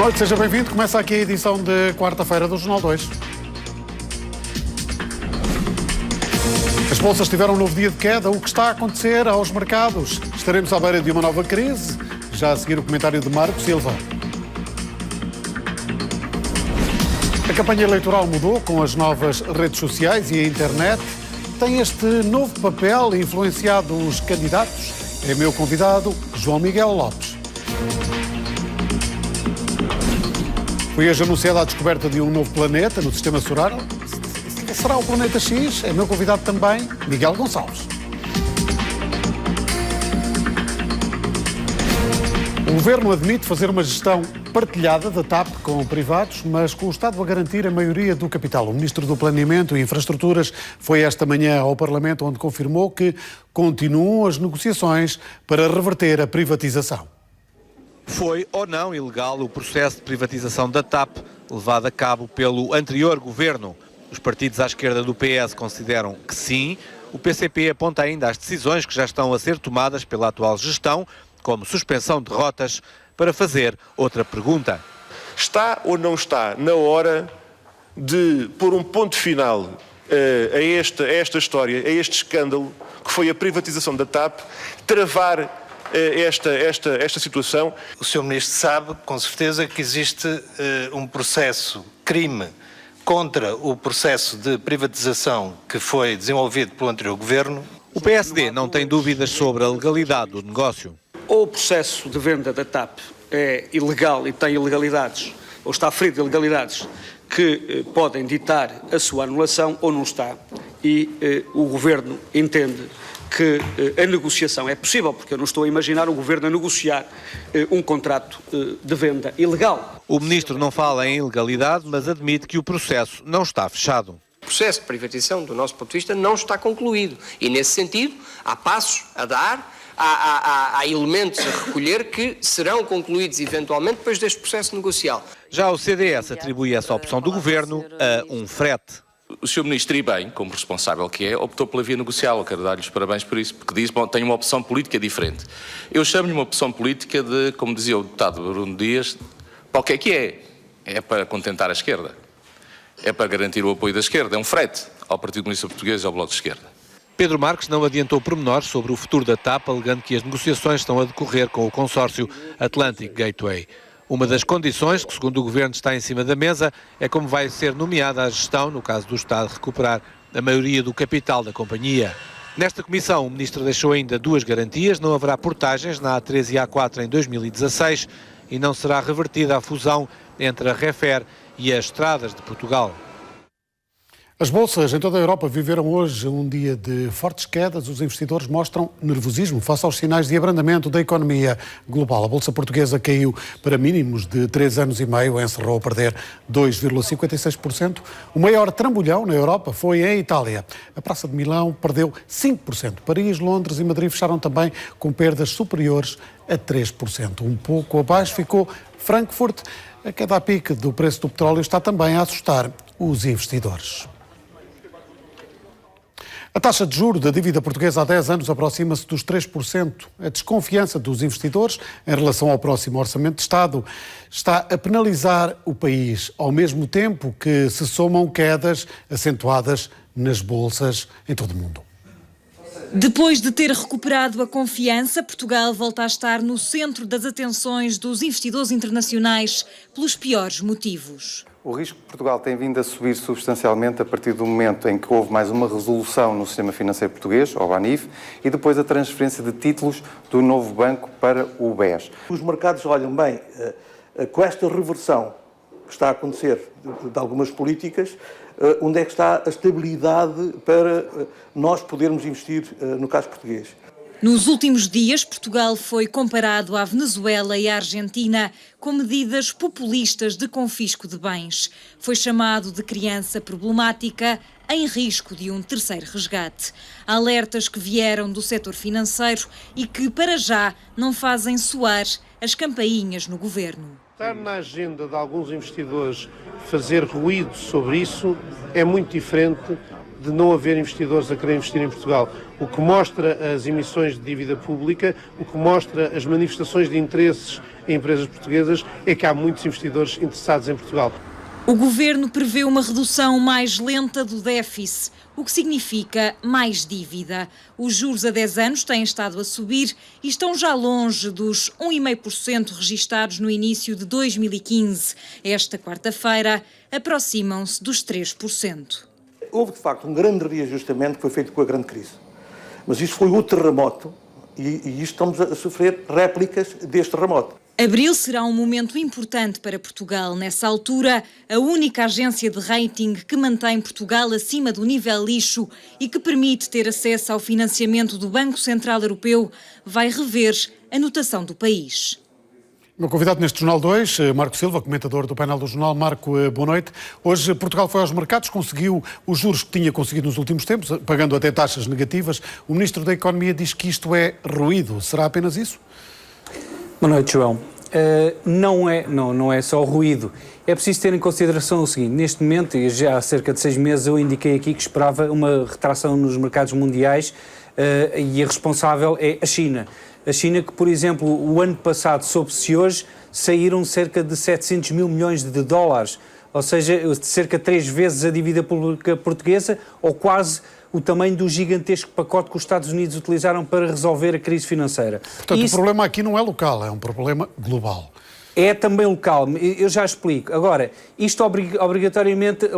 noite, seja bem-vindo. Começa aqui a edição de quarta-feira do Jornal 2. As bolsas tiveram um novo dia de queda. O que está a acontecer aos mercados? Estaremos à beira de uma nova crise. Já a seguir o comentário de Marco Silva. A campanha eleitoral mudou com as novas redes sociais e a internet. Tem este novo papel influenciado os candidatos? É meu convidado, João Miguel Lopes. Foi hoje anunciada a descoberta de um novo planeta no sistema solar. Será o planeta X? É meu convidado também, Miguel Gonçalves. O Governo admite fazer uma gestão partilhada da TAP com privados, mas com o Estado a garantir a maioria do capital. O Ministro do Planeamento e Infraestruturas foi esta manhã ao Parlamento, onde confirmou que continuam as negociações para reverter a privatização. Foi ou não ilegal o processo de privatização da TAP, levado a cabo pelo anterior governo? Os partidos à esquerda do PS consideram que sim. O PCP aponta ainda as decisões que já estão a ser tomadas pela atual gestão, como suspensão de rotas, para fazer outra pergunta. Está ou não está na hora de pôr um ponto final a esta história, a este escândalo que foi a privatização da TAP, travar esta situação? O Sr. Ministro sabe, com certeza, que existe um processo crime contra o processo de privatização que foi desenvolvido pelo anterior governo. O PSD não tem dúvidas sobre a legalidade do negócio. Ou o processo de venda da TAP é ilegal e tem ilegalidades, ou está ferido de ilegalidades que podem ditar a sua anulação, ou não está. E o Governo entende que a negociação é possível, porque eu não estou a imaginar o Governo a negociar um contrato de venda ilegal. O Ministro não fala em ilegalidade, mas admite que o processo não está fechado. O processo de privatização, do nosso ponto de vista, não está concluído. E, nesse sentido, há passos a dar, há elementos a recolher que serão concluídos, eventualmente, depois deste processo negocial. Já o CDS atribui essa opção do Governo a um frete. O Sr. Ministro, e bem, como responsável que é, optou pela via negocial. Eu quero dar-lhe os parabéns por isso, porque diz, bom, tem uma opção política diferente. Eu chamo-lhe uma opção política de, como dizia o deputado Bruno Dias, para o que é? É para contentar a esquerda. É para garantir o apoio da esquerda. É um frete ao Partido Comunista Português e ao Bloco de Esquerda. Pedro Marques não adiantou pormenores sobre o futuro da TAP, alegando que as negociações estão a decorrer com o consórcio Atlantic Gateway. Uma das condições que, segundo o Governo, está em cima da mesa é como vai ser nomeada a gestão, no caso do Estado recuperar a maioria do capital da companhia. Nesta comissão, o Ministro deixou ainda duas garantias: não haverá portagens na A3 e A4 em 2016 e não será revertida a fusão entre a Refer e as Estradas de Portugal. As bolsas em toda a Europa viveram hoje um dia de fortes quedas. Os investidores mostram nervosismo face aos sinais de abrandamento da economia global. A bolsa portuguesa caiu para mínimos de 3 anos e meio, encerrou a perder 2,56%. O maior trambolhão na Europa foi em Itália. A Praça de Milão perdeu 5%. Paris, Londres e Madrid fecharam também com perdas superiores a 3%. Um pouco abaixo ficou Frankfurt. A queda a pique do preço do petróleo está também a assustar os investidores. A taxa de juros da dívida portuguesa há 10 anos aproxima-se dos 3%. A desconfiança dos investidores em relação ao próximo Orçamento de Estado está a penalizar o país, ao mesmo tempo que se somam quedas acentuadas nas bolsas em todo o mundo. Depois de ter recuperado a confiança, Portugal volta a estar no centro das atenções dos investidores internacionais pelos piores motivos. O risco de Portugal tem vindo a subir substancialmente a partir do momento em que houve mais uma resolução no sistema financeiro português, ao BANIF, e depois a transferência de títulos do novo banco para o BES. Os mercados olham bem, com esta reversão que está a acontecer de algumas políticas, onde é que está a estabilidade para nós podermos investir no caso português. Nos últimos dias, Portugal foi comparado à Venezuela e à Argentina com medidas populistas de confisco de bens. Foi chamado de criança problemática em risco de um terceiro resgate. Alertas que vieram do setor financeiro e que, para já, não fazem soar as campainhas no governo. Estar na agenda de alguns investidores fazer ruído sobre isso é muito diferente de não haver investidores a querer investir em Portugal. O que mostra as emissões de dívida pública, o que mostra as manifestações de interesses em empresas portuguesas, é que há muitos investidores interessados em Portugal. O governo prevê uma redução mais lenta do déficit, o que significa mais dívida. Os juros a 10 anos têm estado a subir e estão já longe dos 1,5% registados no início de 2015. Esta quarta-feira aproximam-se dos 3%. Houve, de facto, um grande reajustamento que foi feito com a grande crise. Mas isto foi o terremoto e estamos a sofrer réplicas deste terremoto. Abril será um momento importante para Portugal. Nessa altura, a única agência de rating que mantém Portugal acima do nível lixo e que permite ter acesso ao financiamento do Banco Central Europeu vai rever a notação do país. Meu convidado neste Jornal 2, Marco Silva, comentador do painel do jornal. Marco, boa noite. Hoje Portugal foi aos mercados, conseguiu os juros que tinha conseguido nos últimos tempos, pagando até taxas negativas. O Ministro da Economia diz que isto é ruído. Será apenas isso? Boa noite, João. Não é só ruído. É preciso ter em consideração o seguinte: neste momento, e já há cerca de 6 meses, eu indiquei aqui que esperava uma retração nos mercados mundiais e a responsável é a China. A China que, por exemplo, o ano passado, soube-se hoje, saíram cerca de 700 mil milhões de dólares, ou seja, cerca de 3 vezes a dívida pública portuguesa, ou quase o tamanho do gigantesco pacote que os Estados Unidos utilizaram para resolver a crise financeira. Portanto, o problema aqui não é local, é um problema global. É também local, eu já explico. Agora, isto obrigatoriamente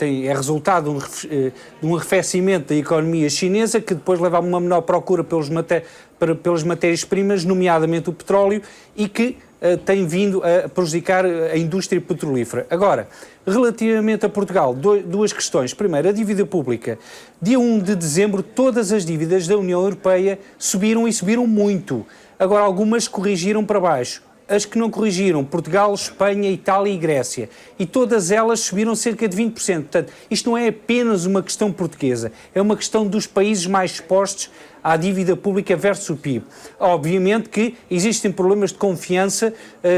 é resultado de um arrefecimento da economia chinesa, que depois leva a uma menor procura pelas matérias-primas, nomeadamente o petróleo, e que tem vindo a prejudicar a indústria petrolífera. Agora, relativamente a Portugal, duas questões. Primeiro, a dívida pública. Dia 1 de dezembro, todas as dívidas da União Europeia subiram e subiram muito. Agora, algumas corrigiram para baixo. As que não corrigiram, Portugal, Espanha, Itália e Grécia. E todas elas subiram cerca de 20%. Portanto, isto não é apenas uma questão portuguesa, é uma questão dos países mais expostos à dívida pública versus o PIB. Obviamente que existem problemas de confiança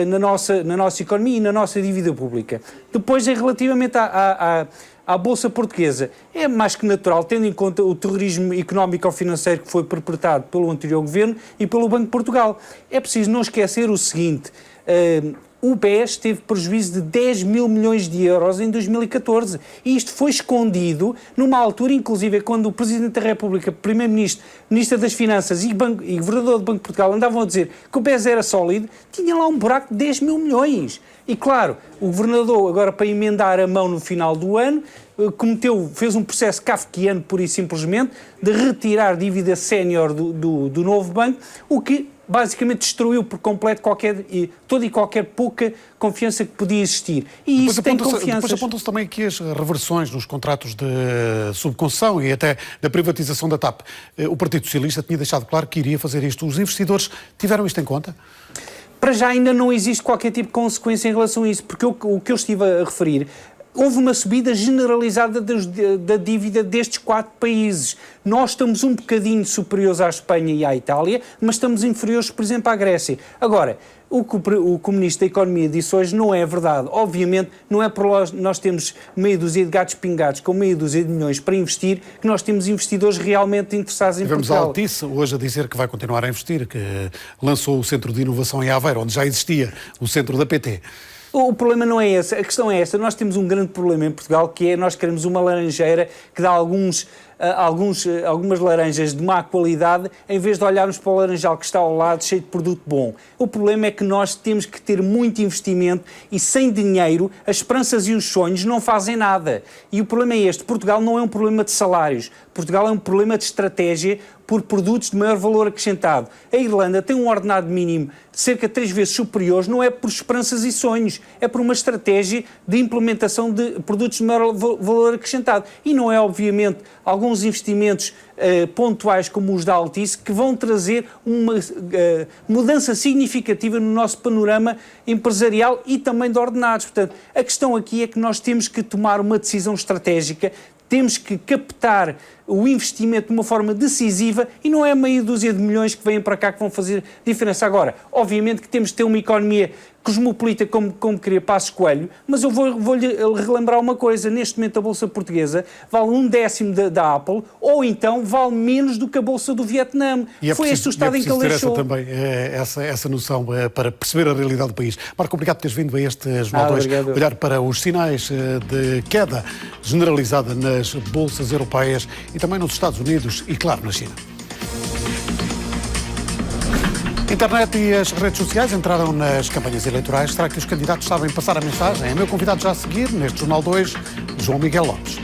na nossa economia e na nossa dívida pública. Depois, relativamente à Bolsa Portuguesa, é mais que natural, tendo em conta o terrorismo económico ou financeiro que foi perpetrado pelo anterior governo e pelo Banco de Portugal. É preciso não esquecer o seguinte: o BES teve prejuízo de 10 mil milhões de euros em 2014 e isto foi escondido numa altura, inclusive, quando o Presidente da República, Primeiro-Ministro, Ministro das Finanças e Governador do Banco de Portugal andavam a dizer que o BES era sólido, tinha lá um buraco de 10 mil milhões. E claro, o Governador, agora para emendar a mão no final do ano, fez um processo kafkiano, pura e simplesmente, de retirar dívida sénior do novo banco, o que basicamente destruiu por completo toda e qualquer pouca confiança que podia existir. E isso tem confianças. Depois apontam-se também aqui as reversões nos contratos de subconcessão e até da privatização da TAP. O Partido Socialista tinha deixado claro que iria fazer isto. Os investidores tiveram isto em conta? Para já ainda não existe qualquer tipo de consequência em relação a isso, porque o que eu estive a referir, houve uma subida generalizada da dívida destes 4 países. Nós estamos um bocadinho superiores à Espanha e à Itália, mas estamos inferiores, por exemplo, à Grécia. Agora, o que o Ministro da Economia disse hoje não é verdade. Obviamente, não é por nós temos meia dúzia de gatos pingados com meia dúzia de milhões para investir que nós temos investidores realmente interessados em Portugal. Tivemos a Altice hoje a dizer que vai continuar a investir, que lançou o Centro de Inovação em Aveiro, onde já existia o centro da PT. O problema não é esse, a questão é esta. Nós temos um grande problema em Portugal, que é nós queremos uma laranjeira que dá algumas laranjas de má qualidade, em vez de olharmos para o laranjal que está ao lado, cheio de produto bom. O problema é que nós temos que ter muito investimento e sem dinheiro as esperanças e os sonhos não fazem nada. E o problema é este: Portugal não é um problema de salários, Portugal é um problema de estratégia por produtos de maior valor acrescentado. A Irlanda tem um ordenado mínimo cerca de 3 vezes superior, não é por esperanças e sonhos, é por uma estratégia de implementação de produtos de maior valor acrescentado. E não é, obviamente, alguns investimentos pontuais como os da Altice que vão trazer uma mudança significativa no nosso panorama empresarial e também de ordenados. Portanto, a questão aqui é que nós temos que tomar uma decisão estratégica, temos que captar o investimento de uma forma decisiva e não é meia dúzia de milhões que vêm para cá que vão fazer diferença. Agora, obviamente que temos de ter uma economia cosmopolita como queria Passos Coelho, mas eu vou-lhe relembrar uma coisa, neste momento a Bolsa Portuguesa vale 1/10 da Apple, ou então vale menos do que a Bolsa do Vietnã. Foi este o estado em que ele deixou. Também essa noção para perceber a realidade do país. Marco, obrigado por teres vindo a este Jornal 2, olhar para os sinais de queda generalizada nas bolsas europeias e também nos Estados Unidos e, claro, na China. A internet e as redes sociais entraram nas campanhas eleitorais. Será que os candidatos sabem passar a mensagem? É meu convidado já a seguir, neste Jornal 2, João Miguel Lopes.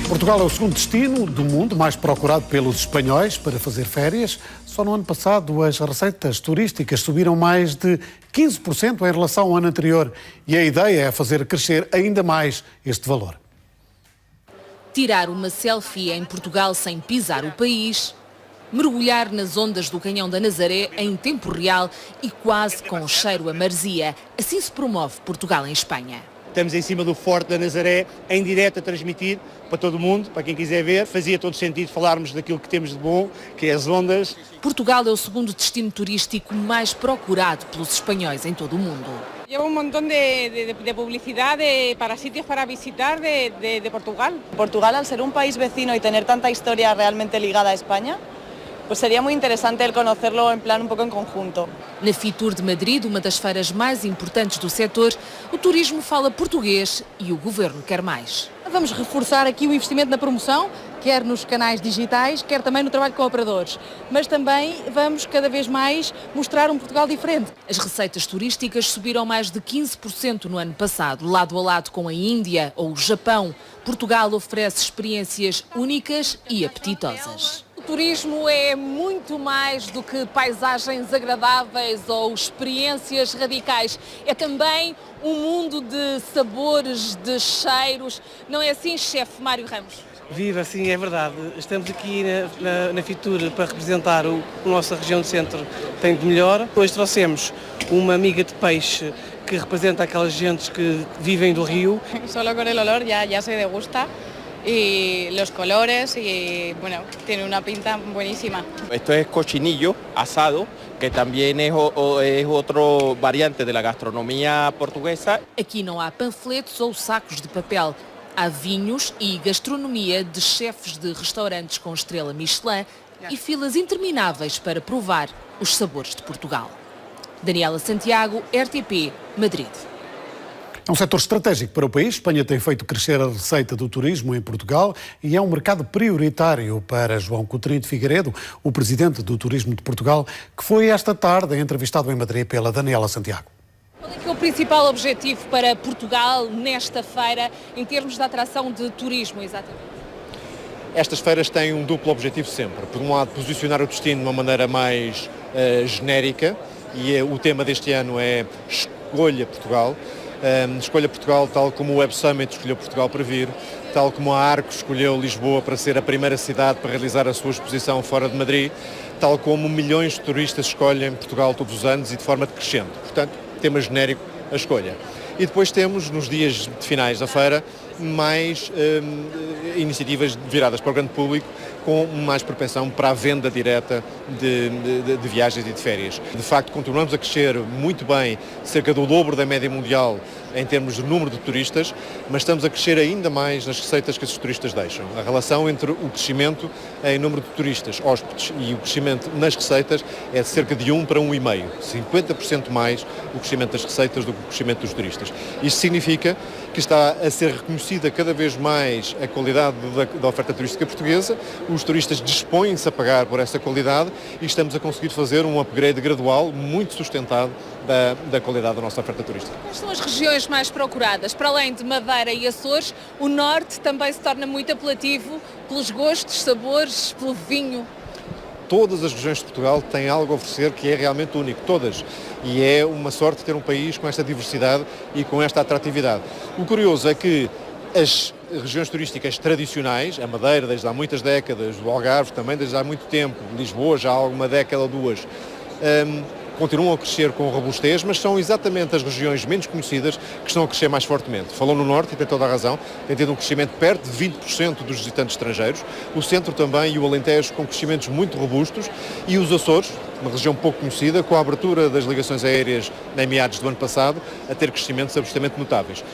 Portugal é o segundo destino do mundo mais procurado pelos espanhóis para fazer férias. Só no ano passado as receitas turísticas subiram mais de 15% em relação ao ano anterior. E a ideia é fazer crescer ainda mais este valor. Tirar uma selfie em Portugal sem pisar o país, mergulhar nas ondas do Canhão da Nazaré em tempo real e quase com cheiro a maresia. Assim se promove Portugal em Espanha. Estamos em cima do Forte da Nazaré, em direto a transmitir para todo mundo, para quem quiser ver. Fazia todo sentido falarmos daquilo que temos de bom, que é as ondas. Portugal é o segundo destino turístico mais procurado pelos espanhóis em todo o mundo. Lleva un montón de publicidad para sitios para visitar de Portugal. Portugal, al ser un país vecino y tener tanta historia realmente ligada a España, pues sería muy interesante el conocerlo en plan un poco en conjunto. Na Fitur de Madrid, uma das feiras mais importantes do setor, o turismo fala português e o governo quer mais. Vamos reforçar aqui o investimento na promoção, quer nos canais digitais, quer também no trabalho com operadores. Mas também vamos cada vez mais mostrar um Portugal diferente. As receitas turísticas subiram mais de 15% no ano passado, lado a lado com a Índia ou o Japão. Portugal oferece experiências únicas e apetitosas. O turismo é muito mais do que paisagens agradáveis ou experiências radicais. É também um mundo de sabores, de cheiros. Não é assim, chefe Mário Ramos? Viva, sim, é verdade. Estamos aqui na Fitur para representar a nossa região do centro tem de melhor. Hoje trouxemos uma amiga de peixe que representa aquelas gentes que vivem do rio. Só com o olor já se degusta. Y los colores y bueno, tiene una pinta buenísima. Esto es cochinillo asado, que también es otro variante de la gastronomía portuguesa. Aqui não há panfletos ou sacos de papel. Há vinhos e gastronomia de chefes de restaurantes com estrela Michelin e filas intermináveis para provar os sabores de Portugal. Daniela Santiago, RTP, Madrid. É um setor estratégico para o país. Espanha tem feito crescer a receita do turismo em Portugal e é um mercado prioritário para João Coutinho de Figueiredo, o presidente do Turismo de Portugal, que foi esta tarde entrevistado em Madrid pela Daniela Santiago. Qual é que é o principal objetivo para Portugal nesta feira em termos de atração de turismo, exatamente? Estas feiras têm um duplo objetivo sempre. Por um lado, posicionar o destino de uma maneira mais genérica e o tema deste ano é Escolha Portugal. Escolha Portugal, tal como o Web Summit escolheu Portugal para vir, tal como a Arco escolheu Lisboa para ser a primeira cidade para realizar a sua exposição fora de Madrid, tal como milhões de turistas escolhem Portugal todos os anos e de forma decrescente. Portanto, tema genérico, a escolha. E depois temos, nos dias finais da feira, mais iniciativas viradas para o grande público, com mais propensão para a venda direta de viagens e de férias. De facto, continuamos a crescer muito bem, cerca do dobro da média mundial em termos de número de turistas, mas estamos a crescer ainda mais nas receitas que esses turistas deixam. A relação entre o crescimento em número de turistas, hóspedes, e o crescimento nas receitas é de cerca de 1 para 1,5. 50% mais o crescimento das receitas do que o crescimento dos turistas. Isto significa que está a ser reconhecida cada vez mais a qualidade da oferta turística portuguesa, os turistas dispõem-se a pagar por essa qualidade e estamos a conseguir fazer um upgrade gradual, muito sustentado, da qualidade da nossa oferta turística. Quais são as regiões mais procuradas? Para além de Madeira e Açores, o Norte também se torna muito apelativo pelos gostos, sabores, pelo vinho. Todas as regiões de Portugal têm algo a oferecer que é realmente único, todas. E é uma sorte ter um país com esta diversidade e com esta atratividade. O curioso é que as regiões turísticas tradicionais, a Madeira desde há muitas décadas, o Algarve também desde há muito tempo, Lisboa já há alguma década ou duas, continuam a crescer com robustez, mas são exatamente as regiões menos conhecidas que estão a crescer mais fortemente. Falou no Norte e tem toda a razão, tem tido um crescimento perto de 20% dos visitantes estrangeiros, o Centro também e o Alentejo com crescimentos muito robustos e os Açores, uma região pouco conhecida, com a abertura das ligações aéreas em meados do ano passado, a ter crescimentos absolutamente notáveis.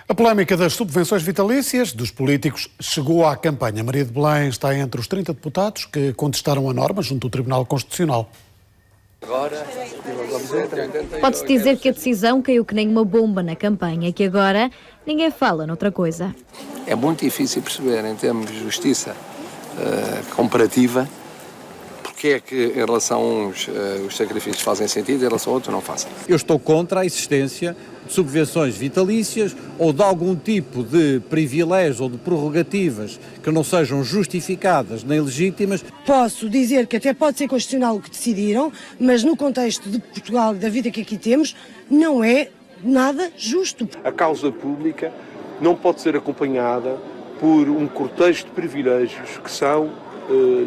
A polémica das subvenções vitalícias dos políticos chegou à campanha. Maria de Belém está entre os 30 deputados que contestaram a norma junto ao Tribunal Constitucional. Pode-se dizer que a decisão caiu que nem uma bomba na campanha e que agora ninguém fala noutra coisa. É muito difícil perceber, em termos de justiça comparativa, porque é que em relação a uns os sacrifícios fazem sentido e em relação a outros não fazem. Eu estou contra a existência de subvenções vitalícias ou de algum tipo de privilégios ou de prerrogativas que não sejam justificadas nem legítimas. Posso dizer que até pode ser constitucional o que decidiram, mas no contexto de Portugal e da vida que aqui temos, não é nada justo. A causa pública não pode ser acompanhada por um cortejo de privilégios que são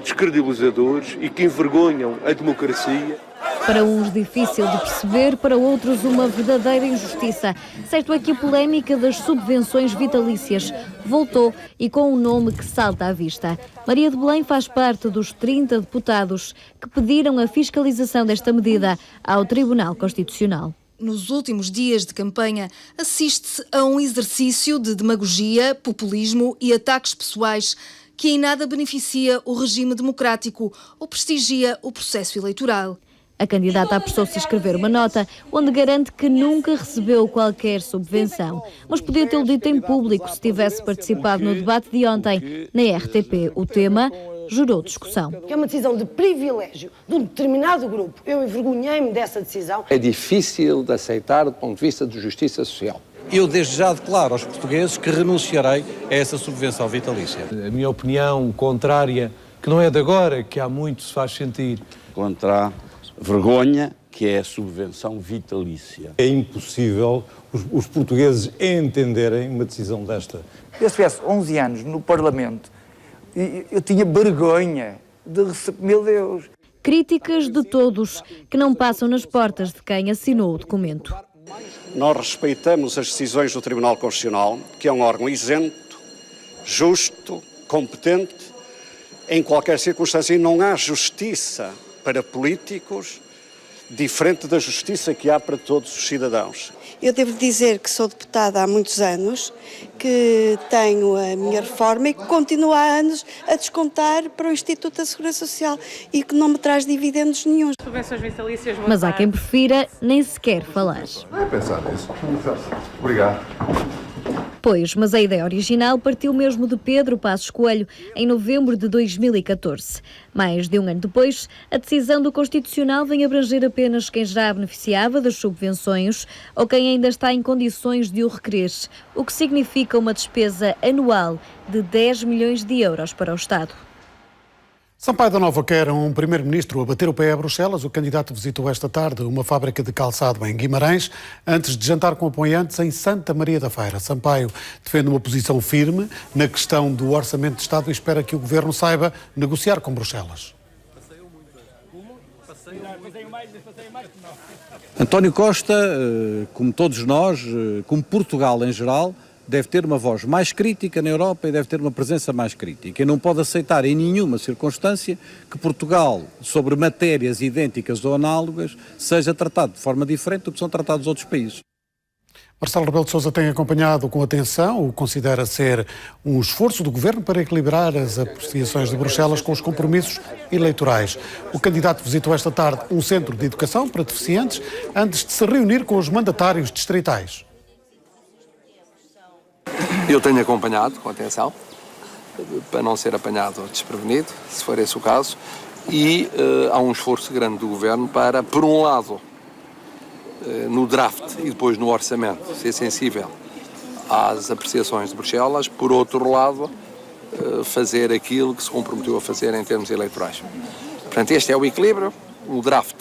descredibilizadores e que envergonham a democracia. Para uns difícil de perceber, para outros uma verdadeira injustiça. Certo é que a polémica das subvenções vitalícias voltou e com um nome que salta à vista. Maria de Belém faz parte dos 30 deputados que pediram a fiscalização desta medida ao Tribunal Constitucional. Nos últimos dias de campanha, assiste-se a um exercício de demagogia, populismo e ataques pessoais que em nada beneficia o regime democrático ou prestigia o processo eleitoral. A candidata apressou-se a escrever uma nota onde garante que nunca recebeu qualquer subvenção, mas podia tê-lo dito em público se tivesse participado no debate de ontem na RTP. O tema gerou discussão. É uma decisão de privilégio de um determinado grupo. Eu envergonhei-me dessa decisão. É difícil de aceitar do ponto de vista de justiça social. Eu desde já declaro aos portugueses que renunciarei a essa subvenção vitalícia. A minha opinião contrária, que não é de agora, que há muito se faz sentir. Contra a vergonha, que é a subvenção vitalícia. É impossível os portugueses entenderem uma decisão desta. Eu se tivesse 11 anos no Parlamento, eu tinha vergonha de receber... Meu Deus! Críticas de todos que não passam nas portas de quem assinou o documento. Nós respeitamos as decisões do Tribunal Constitucional, que é um órgão isento, justo, competente, em qualquer circunstância, e não há justiça para políticos diferente da justiça que há para todos os cidadãos. Eu devo dizer que sou deputada há muitos anos, que tenho a minha reforma e que continuo há anos a descontar para o Instituto da Segurança Social e que não me traz dividendos nenhum. Mas há quem prefira nem sequer falar. Não é pensar nisso. Obrigado. Pois, mas a ideia original partiu mesmo de Pedro Passos Coelho, em novembro de 2014. Mais de um ano depois, a decisão do Constitucional vem abranger apenas quem já beneficiava das subvenções ou quem ainda está em condições de o requerer, o que significa uma despesa anual de 10 milhões de euros para o Estado. Sampaio da Nova quer um primeiro-ministro a bater o pé a Bruxelas. O candidato visitou esta tarde uma fábrica de calçado em Guimarães, antes de jantar com apoiantes em Santa Maria da Feira. Sampaio defende uma posição firme na questão do orçamento de Estado e espera que o governo saiba negociar com Bruxelas. António Costa, como todos nós, como Portugal em geral, deve ter uma voz mais crítica na Europa e deve ter uma presença mais crítica. E não pode aceitar em nenhuma circunstância que Portugal, sobre matérias idênticas ou análogas, seja tratado de forma diferente do que são tratados outros países. Marcelo Rebelo de Sousa tem acompanhado com atenção o que considera ser um esforço do governo para equilibrar as apreciações de Bruxelas com os compromissos eleitorais. O candidato visitou esta tarde um centro de educação para deficientes antes de se reunir com os mandatários distritais. Eu tenho acompanhado com atenção, para não ser apanhado desprevenido, se for esse o caso, e há um esforço grande do Governo para, por um lado, no draft e depois no orçamento, ser sensível às apreciações de Bruxelas, por outro lado, fazer aquilo que se comprometeu a fazer em termos eleitorais. Portanto, este é o equilíbrio, o draft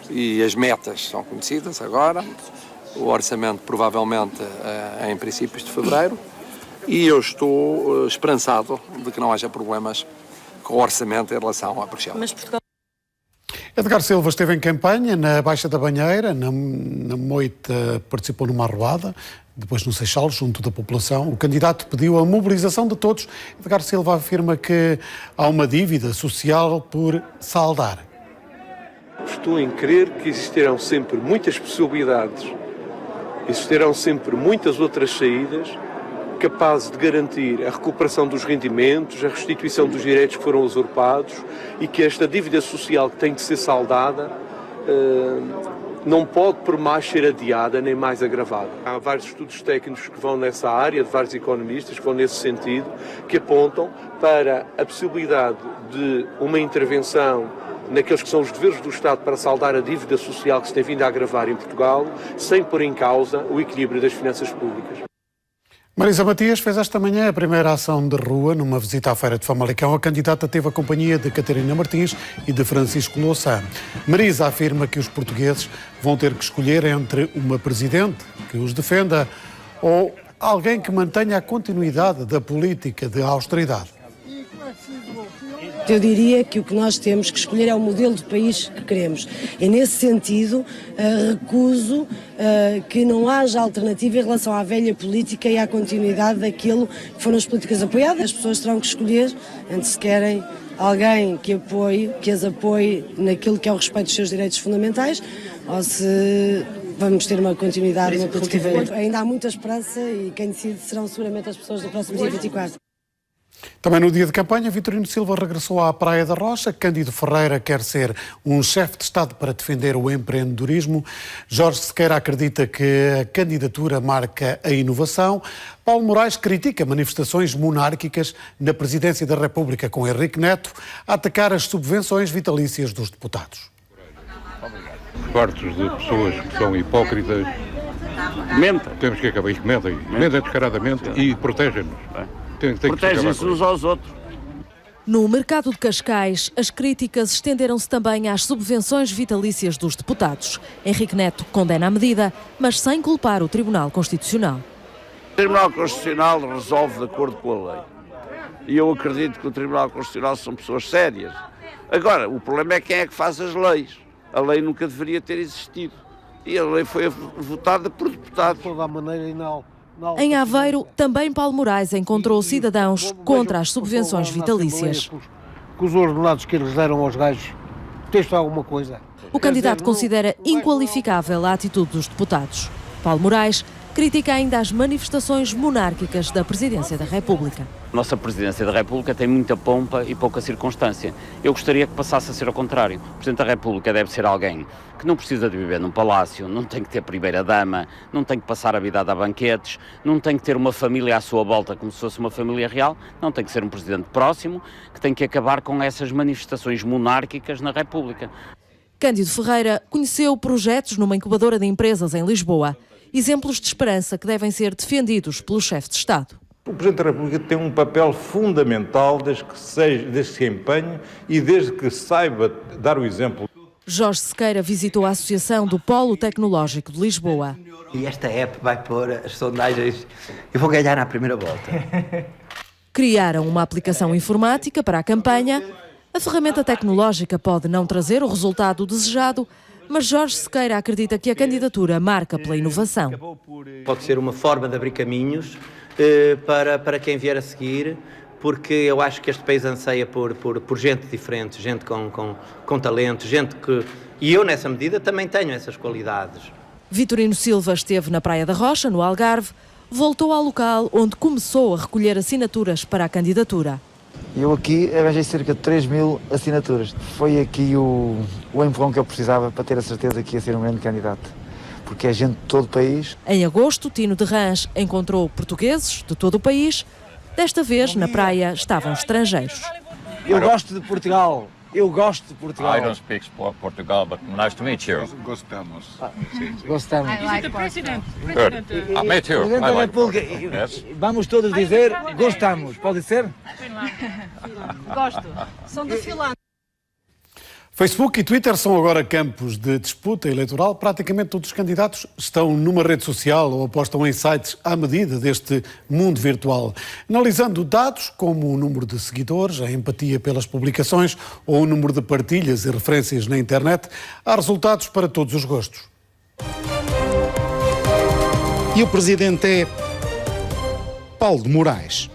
e as metas são conhecidas agora, o orçamento provavelmente em princípios de fevereiro, e eu estou esperançado de que não haja problemas com o orçamento em relação a Bruxelas. Edgar Silva esteve em campanha na Baixa da Banheira, na Moita participou numa arruada, depois no Seixal, junto da população. O candidato pediu a mobilização de todos. Edgar Silva afirma que há uma dívida social por saldar. Estou em crer que existirão sempre muitas possibilidades, existirão sempre muitas outras saídas capazes de garantir a recuperação dos rendimentos, a restituição dos direitos que foram usurpados e que esta dívida social que tem de ser saldada não pode por mais ser adiada nem mais agravada. Há vários estudos técnicos que vão nessa área, de vários economistas que vão nesse sentido, que apontam para a possibilidade de uma intervenção naqueles que são os deveres do Estado para saldar a dívida social que se tem vindo a agravar em Portugal, sem pôr em causa o equilíbrio das finanças públicas. Marisa Matias fez esta manhã a primeira ação de rua numa visita à Feira de Famalicão. A candidata teve a companhia de Catarina Martins e de Francisco Louçã. Marisa afirma que os portugueses vão ter que escolher entre uma presidente que os defenda ou alguém que mantenha a continuidade da política de austeridade. Eu diria que o que nós temos que escolher é o modelo de país que queremos. E nesse sentido, recuso que não haja alternativa em relação à velha política e à continuidade daquilo que foram as políticas apoiadas. As pessoas terão que escolher entre se querem alguém que as apoie naquilo que é o respeito dos seus direitos fundamentais ou se vamos ter uma continuidade na política. Ainda há muita esperança e quem decide serão seguramente as pessoas do próximo dia 24. Também no dia de campanha, Vitorino Silva regressou à Praia da Rocha. Cândido Ferreira quer ser um chefe de Estado para defender o empreendedorismo. Jorge Sequeira acredita que a candidatura marca a inovação. Paulo Moraes critica manifestações monárquicas na Presidência da República, com Henrique Neto a atacar as subvenções vitalícias dos deputados. Quartos de pessoas que são hipócritas. Mentem. Temos que acabar. Mentem descaradamente e protegem-nos. Protegem-se uns aos outros. No mercado de Cascais, as críticas estenderam-se também às subvenções vitalícias dos deputados. Henrique Neto condena a medida, mas sem culpar o Tribunal Constitucional. O Tribunal Constitucional resolve de acordo com a lei. E eu acredito que o Tribunal Constitucional são pessoas sérias. Agora, o problema é quem é que faz as leis. A lei nunca deveria ter existido. E a lei foi votada por deputados. De toda a maneira, e não. Em Aveiro, também Paulo Moraes encontrou cidadãos contra as subvenções vitalícias. Com os ordenados que eles deram aos gajos, testa alguma coisa. O candidato considera inqualificável a atitude dos deputados. Paulo Moraes critica ainda as manifestações monárquicas da Presidência da República. A nossa Presidência da República tem muita pompa e pouca circunstância. Eu gostaria que passasse a ser ao contrário. O Presidente da República deve ser alguém que não precisa de viver num palácio, não tem que ter primeira-dama, não tem que passar a vida a dar banquetes, não tem que ter uma família à sua volta como se fosse uma família real, não tem que ser um Presidente próximo, que tem que acabar com essas manifestações monárquicas na República. Cândido Ferreira conheceu projetos numa incubadora de empresas em Lisboa. Exemplos de esperança que devem ser defendidos pelo chefe de Estado. O Presidente da República tem um papel fundamental desde que se empenhe e desde que saiba dar o exemplo. Jorge Sequeira visitou a Associação do Polo Tecnológico de Lisboa. E esta app vai pôr as sondagens. Eu vou ganhar na primeira volta. Criaram uma aplicação informática para a campanha. A ferramenta tecnológica pode não trazer o resultado desejado, mas Jorge Sequeira acredita que a candidatura marca pela inovação. Pode ser uma forma de abrir caminhos para quem vier a seguir, porque eu acho que este país anseia por gente diferente, gente com talento, gente que... E eu, nessa medida, também tenho essas qualidades. Vitorino Silva esteve na Praia da Rocha, no Algarve, voltou ao local onde começou a recolher assinaturas para a candidatura. Eu aqui arranjei cerca de 3.000 assinaturas. Foi aqui o empurrão que eu precisava para ter a certeza que ia ser um grande candidato. Porque é gente de todo o país. Em agosto, Tino de Rãs encontrou portugueses de todo o país. Desta vez, na praia, estavam estrangeiros. Eu gosto de Portugal. Eu gosto de Portugal. I don't speak Portugal, but nice to meet you. Gostamos. Gostamos. I like President. Good. Me too. Presidente da República. Yes. Vamos todos dizer gostamos. Pode ser? Gosto. São da Finlândia. Facebook e Twitter são agora campos de disputa eleitoral. Praticamente todos os candidatos estão numa rede social ou apostam em sites à medida deste mundo virtual. Analisando dados como o número de seguidores, a empatia pelas publicações ou o número de partilhas e referências na internet, há resultados para todos os gostos. E o presidente é Paulo de Moraes,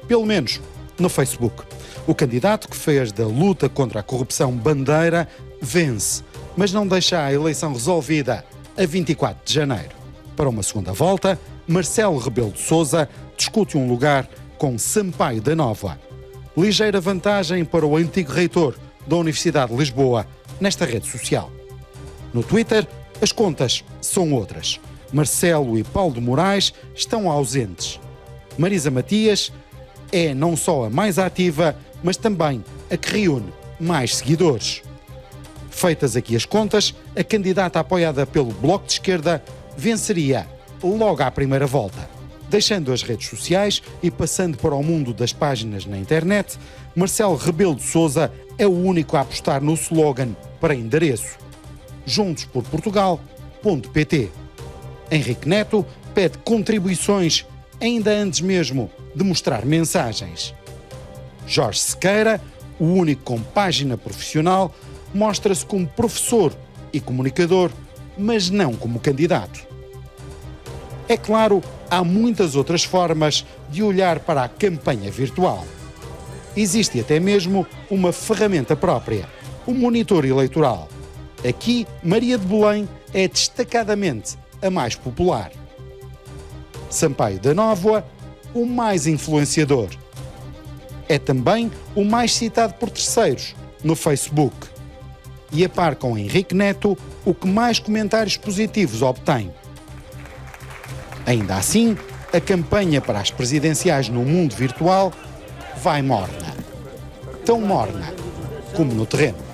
pelo menos no Facebook. O candidato que fez da luta contra a corrupção bandeira vence, mas não deixa a eleição resolvida a 24 de janeiro. Para uma segunda volta, Marcelo Rebelo de Sousa discute um lugar com Sampaio da Nova. Ligeira vantagem para o antigo reitor da Universidade de Lisboa nesta rede social. No Twitter, as contas são outras. Marcelo e Paulo de Moraes estão ausentes. Marisa Matias é não só a mais ativa, mas também a que reúne mais seguidores. Feitas aqui as contas, a candidata apoiada pelo Bloco de Esquerda venceria logo à primeira volta. Deixando as redes sociais e passando para o mundo das páginas na internet, Marcelo Rebelo de Sousa é o único a apostar no slogan para endereço: juntosporportugal.pt. Henrique Neto pede contribuições ainda antes mesmo de mostrar mensagens. Jorge Sequeira, o único com página profissional, mostra-se como professor e comunicador, mas não como candidato. É claro, há muitas outras formas de olhar para a campanha virtual. Existe até mesmo uma ferramenta própria, o monitor eleitoral. Aqui, Maria de Belém é destacadamente a mais popular. Sampaio da Nova, o mais influenciador. É também o mais citado por terceiros no Facebook. E a par com Henrique Neto, o que mais comentários positivos obtém. Ainda assim, a campanha para as presidenciais no mundo virtual vai morna. Tão morna como no terreno.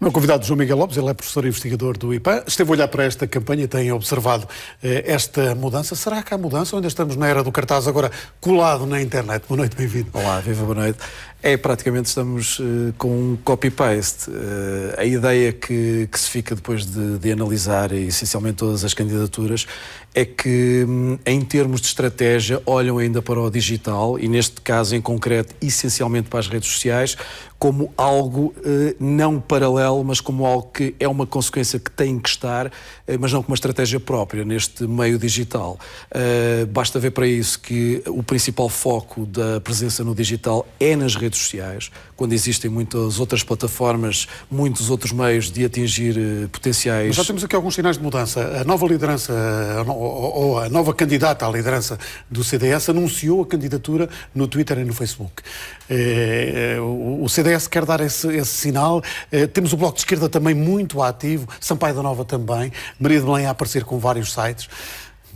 O meu convidado, João Miguel Lopes, ele é professor e investigador do IPAM. Esteve a olhar para esta campanha e tem observado esta mudança. Será que há mudança ou ainda estamos na era do cartaz agora colado na internet? Boa noite, bem-vindo. Olá, viva, boa noite. Praticamente estamos com um copy-paste. A ideia que se fica depois de analisar essencialmente todas as candidaturas é que, em termos de estratégia, olham ainda para o digital e, neste caso em concreto, essencialmente para as redes sociais, como algo não paralelo, mas como algo que é uma consequência que tem que estar, mas não como uma estratégia própria neste meio digital. Basta ver para isso que o principal foco da presença no digital é nas redes sociais, quando existem muitas outras plataformas, muitos outros meios de atingir potenciais... Mas já temos aqui alguns sinais de mudança. A nova liderança, ou a nova candidata à liderança do CDS anunciou a candidatura no Twitter e no Facebook. O CDS quer dar esse sinal. Temos o Bloco de Esquerda também muito ativo, Sampaio da Nova também, Maria de Belém a aparecer com vários sites.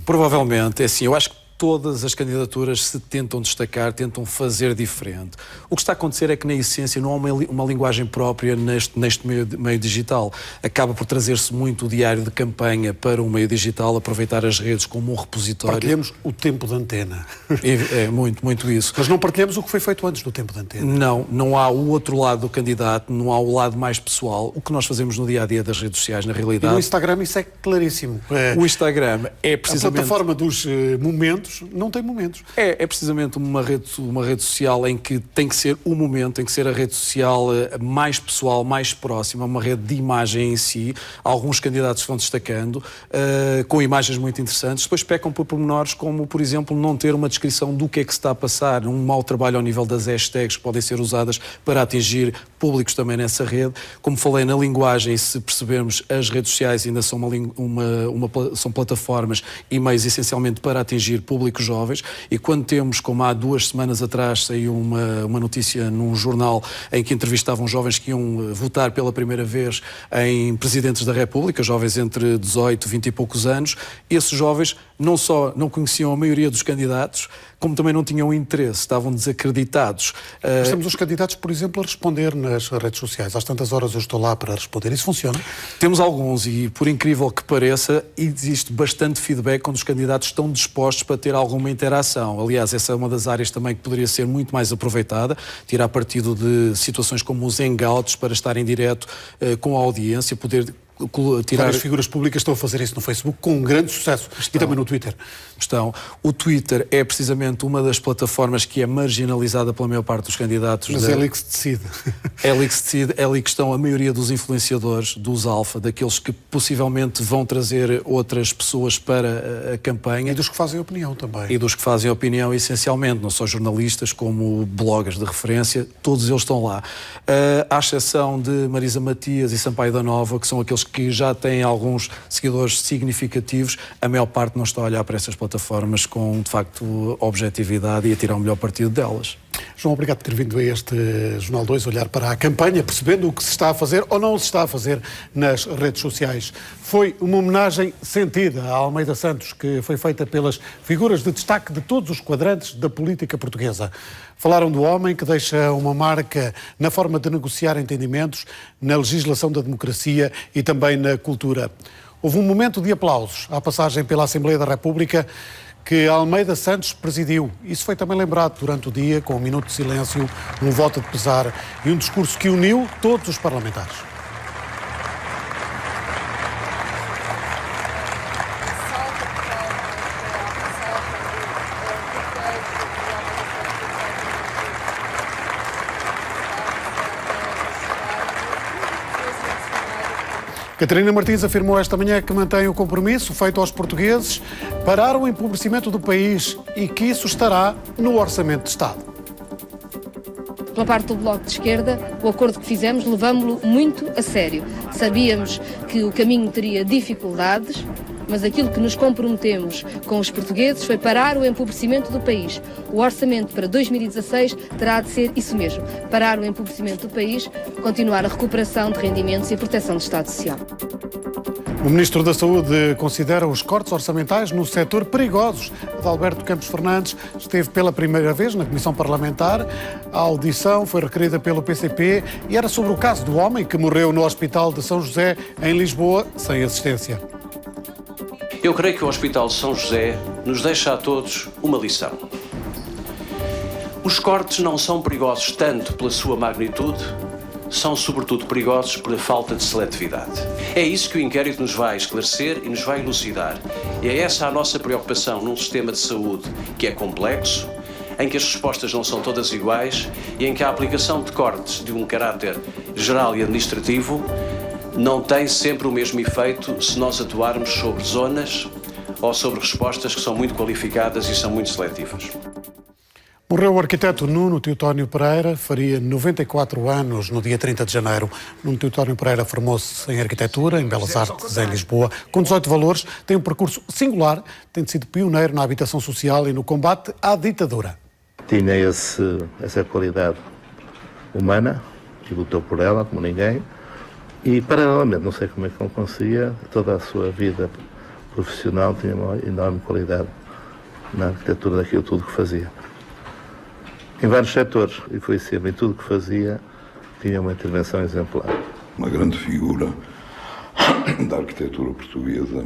Provavelmente, é assim, eu acho que todas as candidaturas se tentam destacar, tentam fazer diferente. O que está a acontecer é que, na essência, não há uma linguagem própria neste meio digital. Acaba por trazer-se muito o diário de campanha para o meio digital, aproveitar as redes como um repositório. Partilhamos o tempo de antena. É muito isso. Mas não partilhamos o que foi feito antes do tempo de antena. Não há o outro lado do candidato, não há o lado mais pessoal. O que nós fazemos no dia-a-dia das redes sociais, na realidade... E no Instagram isso é claríssimo. O Instagram é precisamente... A plataforma dos momentos não tem momentos. É precisamente uma rede social em que tem que ser o momento, tem que ser a rede social mais pessoal, mais próxima, uma rede de imagem em si. Alguns candidatos vão destacando, com imagens muito interessantes, depois pecam por pormenores como, por exemplo, não ter uma descrição do que é que se está a passar, um mau trabalho ao nível das hashtags que podem ser usadas para atingir públicos também nessa rede. Como falei na linguagem, se percebermos, as redes sociais ainda são, são plataformas e meios essencialmente para atingir públicos jovens, e quando temos, como há 2 semanas atrás, saiu uma notícia num jornal em que entrevistavam jovens que iam votar pela primeira vez em presidentes da República, jovens entre 18, 20 e poucos anos, esses jovens não só não conheciam a maioria dos candidatos, como também não tinham interesse, estavam desacreditados. Mas temos os candidatos, por exemplo, a responder nas redes sociais. Às tantas horas eu estou lá para responder. Isso funciona? Temos alguns e, por incrível que pareça, existe bastante feedback quando os candidatos estão dispostos para ter alguma interação. Aliás, essa é uma das áreas também que poderia ser muito mais aproveitada, tirar partido de situações como os hangouts para estar em direto com a audiência, poder tirar... Várias figuras públicas estão a fazer isso no Facebook com um grande sucesso e também no Twitter. O Twitter é precisamente uma das plataformas que é marginalizada pela maior parte dos candidatos. Mas é ali que se decide. É ali que se decide, é ali que estão a maioria dos influenciadores, dos alfa, daqueles que possivelmente vão trazer outras pessoas para a campanha. E dos que fazem opinião também. E dos que fazem opinião, essencialmente, não só jornalistas, como bloggers de referência, todos eles estão lá. À exceção de Marisa Matias e Sampaio da Nova, que são aqueles que já têm alguns seguidores significativos, a maior parte não está a olhar para essas plataformas com, de facto, objetividade e a tirar o melhor partido delas. João, obrigado por ter vindo a este Jornal 2 olhar para a campanha, percebendo o que se está a fazer ou não se está a fazer nas redes sociais. Foi uma homenagem sentida a Almeida Santos, que foi feita pelas figuras de destaque de todos os quadrantes da política portuguesa. Falaram do homem que deixa uma marca na forma de negociar entendimentos, na legislação da democracia e também na cultura. Houve um momento de aplausos à passagem pela Assembleia da República que Almeida Santos presidiu. Isso foi também lembrado durante o dia, com um minuto de silêncio, um voto de pesar e um discurso que uniu todos os parlamentares. Catarina Martins afirmou esta manhã que mantém o compromisso feito aos portugueses parar o empobrecimento do país e que isso estará no Orçamento de Estado. Pela parte do Bloco de Esquerda, o acordo que fizemos levámo-lo muito a sério. Sabíamos que o caminho teria dificuldades, mas aquilo que nos comprometemos com os portugueses foi parar o empobrecimento do país. O orçamento para 2016 terá de ser isso mesmo, parar o empobrecimento do país, continuar a recuperação de rendimentos e a proteção do Estado Social. O Ministro da Saúde considera os cortes orçamentais no setor perigosos. Adalberto Campos Fernandes esteve pela primeira vez na Comissão Parlamentar. A audição foi requerida pelo PCP e era sobre o caso do homem que morreu no Hospital de São José, em Lisboa, sem assistência. Eu creio que o Hospital de São José nos deixa a todos uma lição. Os cortes não são perigosos tanto pela sua magnitude, são sobretudo perigosos pela falta de seletividade. É isso que o inquérito nos vai esclarecer e nos vai elucidar. E é essa a nossa preocupação num sistema de saúde que é complexo, em que as respostas não são todas iguais e em que a aplicação de cortes de um caráter geral e administrativo não tem sempre o mesmo efeito se nós atuarmos sobre zonas ou sobre respostas que são muito qualificadas e são muito seletivas. Morreu o arquiteto Nuno Teotónio Pereira, faria 94 anos no dia 30 de janeiro. Nuno Teotónio Pereira formou-se em arquitetura, em Belas Artes, em Lisboa. Com 18 valores, tem um percurso singular, tendo sido pioneiro na habitação social e no combate à ditadura. Tinha essa qualidade humana e lutou por ela como ninguém. E, paralelamente, não sei como é que ele conseguia, toda a sua vida profissional tinha uma enorme qualidade na arquitetura daquilo tudo que fazia. Em vários setores, e foi sempre em tudo que fazia, tinha uma intervenção exemplar. Uma grande figura da arquitetura portuguesa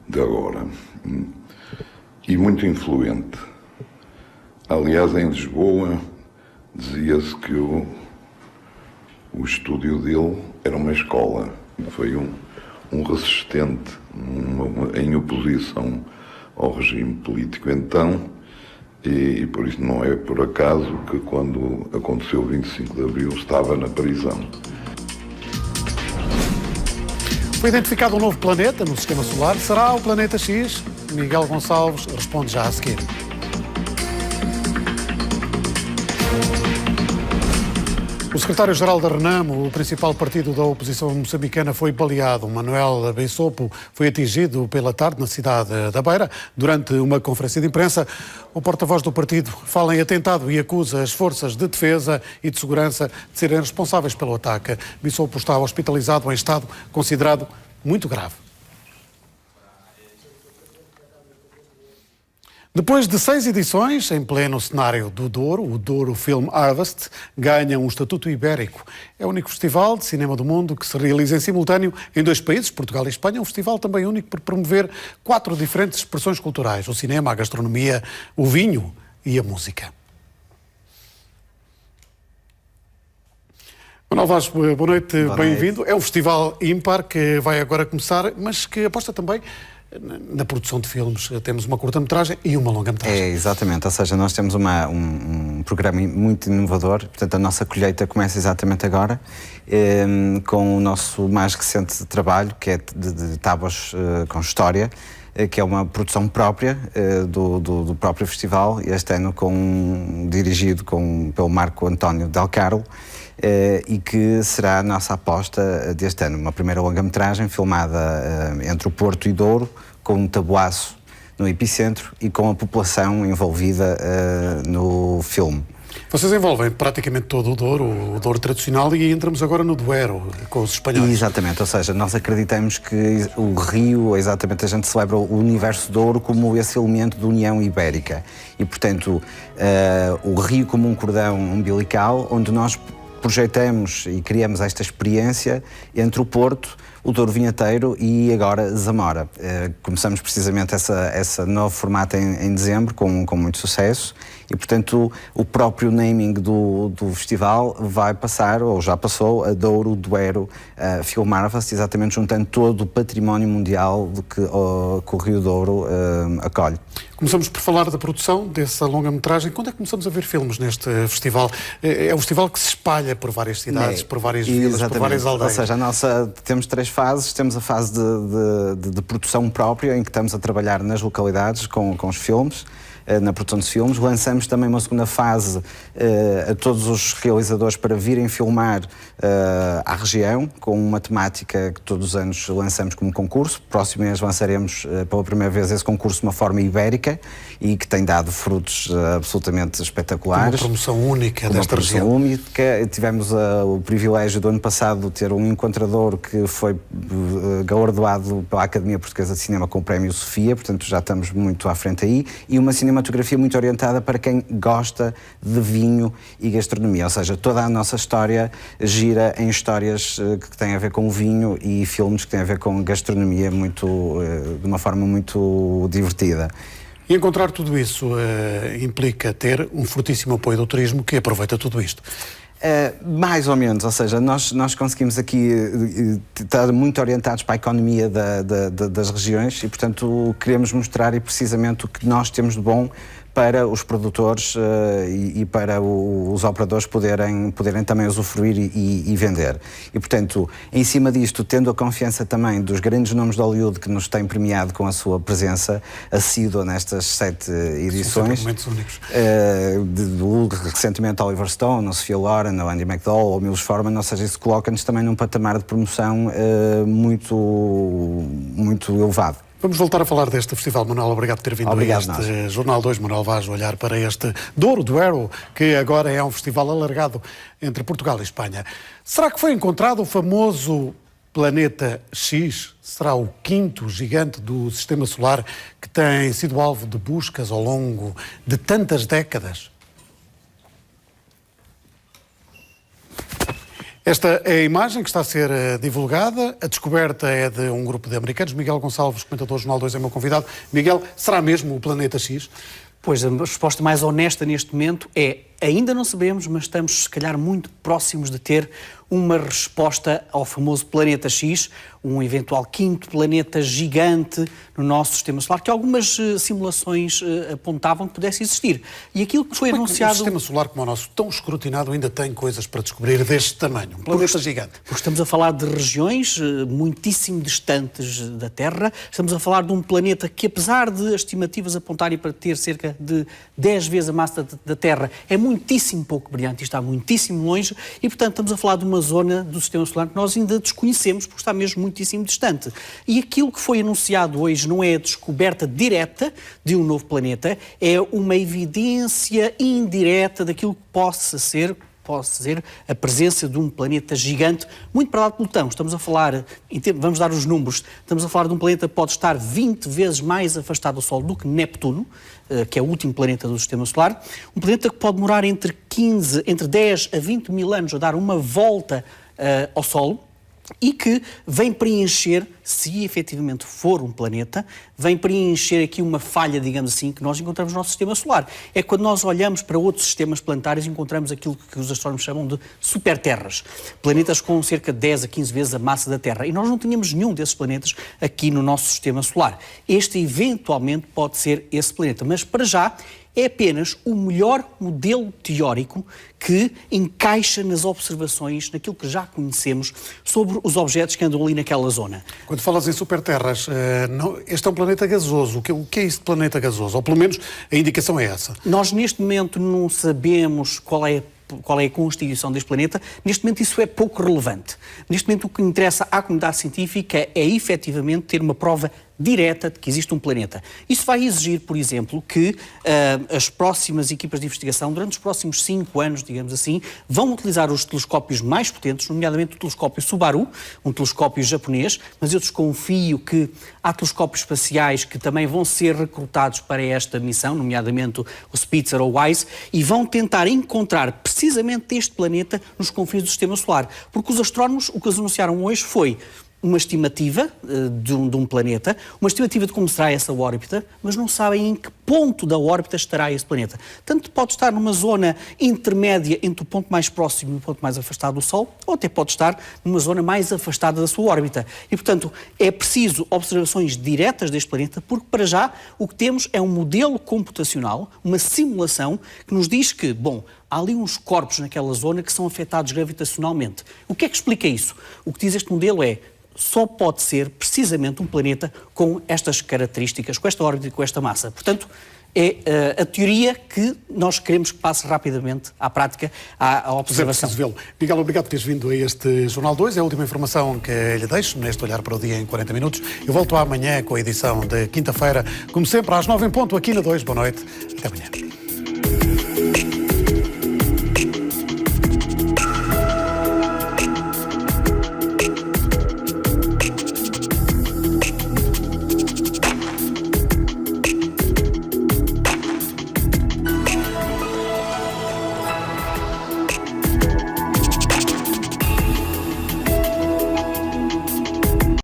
de agora, e muito influente. Aliás, em Lisboa, dizia-se que o estúdio dele era uma escola. Foi um resistente em oposição ao regime político então, e por isso não é por acaso que quando aconteceu o 25 de Abril estava na prisão. Foi identificado um novo planeta no Sistema Solar. Será o planeta X? Miguel Gonçalves responde já a seguir. O secretário-geral da Renamo, o principal partido da oposição moçambicana, foi baleado. Manuel Beissopo foi atingido pela tarde na cidade da Beira. Durante uma conferência de imprensa, o porta-voz do partido fala em atentado e acusa as forças de defesa e de segurança de serem responsáveis pelo ataque. Beissopo está hospitalizado em estado considerado muito grave. Depois de 6 edições, em pleno cenário do Douro, o Douro Film Harvest ganha um estatuto ibérico. É o único festival de cinema do mundo que se realiza em simultâneo em 2 países, Portugal e Espanha. Um festival também único por promover 4 diferentes expressões culturais: o cinema, a gastronomia, o vinho e a música. Manuel Vaz, boa noite, bem-vindo. É um festival ímpar que vai agora começar, mas que aposta também na produção de filmes. Temos uma curta-metragem e uma longa-metragem. É, exatamente. Ou seja, nós temos um programa muito inovador. Portanto, a nossa colheita começa exatamente agora, com o nosso mais recente trabalho, que é de Tábuas com História, que é uma produção própria do próprio festival, este ano dirigido pelo Marco António Del Carlo, e que será a nossa aposta deste ano. Uma primeira longa-metragem filmada entre o Porto e Douro, com um tabuaço no epicentro e com a população envolvida no filme. Vocês envolvem praticamente todo o Douro tradicional, e entramos agora no Duero, com os espanhóis. Exatamente, ou seja, nós acreditamos que o Rio, exatamente, a gente celebra o universo Douro como esse elemento de união ibérica. E, portanto, o Rio como um cordão umbilical, onde nós projetamos e criamos esta experiência entre o Porto, o Douro Vinheteiro e agora Zamora. Começamos precisamente esse novo formato em dezembro, com muito sucesso, e portanto o próprio naming do festival vai passar, ou já passou, a Douro Duero Film Harvest, exatamente juntando todo o património mundial que o Rio Douro acolhe. Começamos por falar da produção dessa longa-metragem. Quando é que começamos a ver filmes neste festival? É um festival que se espalha por várias cidades, por várias vilas, por várias aldeias. Ou seja, temos 3 fases. Temos a fase de produção própria, em que estamos a trabalhar nas localidades com os filmes, na produção de filmes. Lançamos também uma segunda fase a todos os realizadores para virem filmar à região, com uma temática que todos os anos lançamos como concurso. Próximo mês lançaremos pela primeira vez esse concurso de uma forma ibérica, e que tem dado frutos absolutamente espetaculares. Uma promoção única desta região. Uma promoção única. Tivemos o privilégio do ano passado de ter um enquadrador que foi galardoado pela Academia Portuguesa de Cinema com o Prémio Sofia, portanto já estamos muito à frente aí, e uma cinematografia muito orientada para quem gosta de vinho e gastronomia, ou seja, toda a nossa história gira em histórias que têm a ver com o vinho e filmes que têm a ver com gastronomia de uma forma muito divertida. E encontrar tudo isso implica ter um fortíssimo apoio do turismo que aproveita tudo isto. Mais ou menos, ou seja, nós conseguimos aqui estar muito orientados para a economia das regiões, e portanto queremos mostrar precisamente o que nós temos de bom para os produtores e para os operadores poderem também usufruir e vender. E, portanto, em cima disto, tendo a confiança também dos grandes nomes de Hollywood que nos têm premiado com a sua presença assídua nestas 7 edições. São momentos únicos. Recentemente Oliver Stone, a Sophia Loren, a Andy McDowell, ou Milos Forman, ou seja, isso coloca-nos também num patamar de promoção muito elevado. Vamos voltar a falar deste festival. Manuel, obrigado por ter vindo a este Jornal 2. Manuel Vaz, olhar para este Douro Duero, que agora é um festival alargado entre Portugal e Espanha. Será que foi encontrado o famoso Planeta X? Será o 5º gigante do Sistema Solar que tem sido alvo de buscas ao longo de tantas décadas? Esta é a imagem que está a ser divulgada. A descoberta é de um grupo de americanos. Miguel Gonçalves, comentador do Jornal 2, é meu convidado. Miguel, será mesmo o Planeta X? Pois, a resposta mais honesta neste momento é: ainda não sabemos, mas estamos se calhar muito próximos de ter uma resposta ao famoso Planeta X, um eventual 5º planeta gigante no nosso Sistema Solar, que algumas simulações apontavam que pudesse existir. E aquilo que foi anunciado... Um Sistema Solar como o nosso, tão escrutinado, ainda tem coisas para descobrir deste tamanho, um planeta gigante. Porque estamos a falar de regiões muitíssimo distantes da Terra, estamos a falar de um planeta que, apesar de as estimativas apontarem para ter cerca de 10 vezes a massa da Terra, é muitíssimo pouco brilhante e está muitíssimo longe, e portanto estamos a falar de uma zona do Sistema Solar que nós ainda desconhecemos, porque está mesmo muitíssimo distante. E aquilo que foi anunciado hoje não é a descoberta direta de um novo planeta, é uma evidência indireta daquilo que possa ser, posso dizer, a presença de um planeta gigante, muito para lá de Plutão. Estamos a falar, vamos dar os números, estamos a falar de um planeta que pode estar 20 vezes mais afastado do Sol do que Neptuno, que é o último planeta do Sistema Solar. Um planeta que pode demorar entre 10 a 20 mil anos a dar uma volta ao Sol, e que vem preencher, se efetivamente for um planeta, vem preencher aqui uma falha, digamos assim, que nós encontramos no nosso Sistema Solar. É quando nós olhamos para outros sistemas planetários e encontramos aquilo que os astrónomos chamam de superterras. Planetas com cerca de 10 a 15 vezes a massa da Terra. E nós não tínhamos nenhum desses planetas aqui no nosso Sistema Solar. Este, eventualmente, pode ser esse planeta. Mas, para já, é apenas o melhor modelo teórico que encaixa nas observações, naquilo que já conhecemos sobre os objetos que andam ali naquela zona. Quando falas em superterras, este é um planeta gasoso. O que é isso de planeta gasoso? Ou pelo menos a indicação é essa. Nós neste momento não sabemos qual é a constituição deste planeta. Neste momento isso é pouco relevante. Neste momento o que interessa à comunidade científica é efetivamente ter uma prova direta de que existe um planeta. Isso vai exigir, por exemplo, que as próximas equipas de investigação, durante os próximos 5 anos, digamos assim, vão utilizar os telescópios mais potentes, nomeadamente o telescópio Subaru, um telescópio japonês, mas eu desconfio que há telescópios espaciais que também vão ser recrutados para esta missão, nomeadamente o Spitzer ou o WISE, e vão tentar encontrar precisamente este planeta nos confins do Sistema Solar. Porque os astrónomos, o que eles anunciaram hoje foi uma estimativa de um planeta, uma estimativa de como será essa órbita, mas não sabem em que ponto da órbita estará esse planeta. Tanto pode estar numa zona intermédia entre o ponto mais próximo e o ponto mais afastado do Sol, ou até pode estar numa zona mais afastada da sua órbita. E, portanto, é preciso observações diretas deste planeta, porque, para já, o que temos é um modelo computacional, uma simulação, que nos diz que, há ali uns corpos naquela zona que são afetados gravitacionalmente. O que é que explica isso? O que diz este modelo é: só pode ser precisamente um planeta com estas características, com esta órbita e com esta massa. Portanto, é a teoria que nós queremos que passe rapidamente à prática, à observação. Miguel, obrigado por teres vindo a este Jornal 2. É a última informação que lhe deixo neste Olhar para o Dia em 40 minutos. Eu volto amanhã com a edição de quinta-feira, como sempre, às 9 em ponto, aqui na 2. Boa noite. Até amanhã.